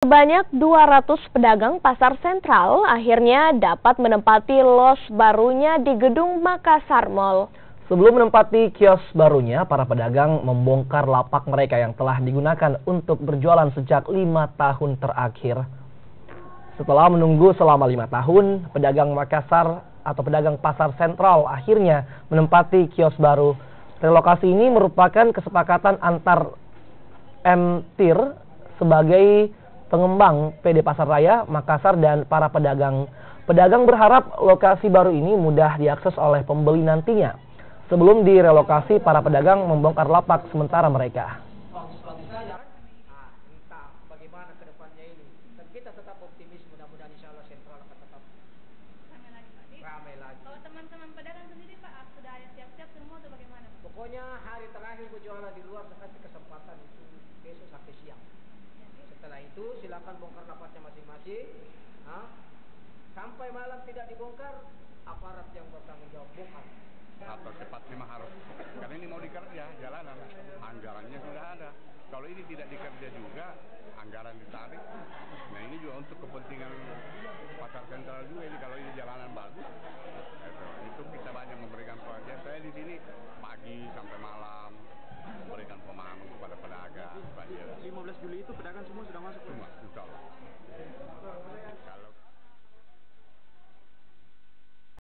Sebanyak 200 pedagang pasar sentral akhirnya dapat menempati los barunya di gedung Makassar Mall. Sebelum menempati kios barunya, para pedagang membongkar lapak mereka yang telah digunakan untuk berjualan sejak 5 tahun terakhir. Setelah menunggu selama 5 tahun, pedagang Makassar atau pedagang pasar sentral akhirnya menempati kios baru. Relokasi ini merupakan kesepakatan antar M-Tir sebagai pengembang PD Pasar Raya, Makassar, dan para pedagang. Pedagang berharap lokasi baru ini mudah diakses oleh pembeli nantinya. Sebelum direlokasi, para pedagang membongkar lapak sementara mereka. Entah bagaimana ke depannya ini. Dan kita tetap optimis, mudah-mudahan insya Allah sentral akan tetap ramai lagi. Kalau teman-teman pedagang sendiri Pak, sudah ada siap-siap semua atau bagaimana? Pokoknya hari terakhir berjualan di luar, saya kasih kesempatan itu besok sampai siang. Setelah itu silakan bongkar lapaknya masing-masing. Sampai malam tidak dibongkar, aparat yang bertanggung jawab bongkar. Atau cepat memang harus, karena ini mau dikerja jalanan, anggarannya sudah ada. Kalau ini tidak dikerja juga, anggaran ditarik. Nah ini juga untuk kepentingan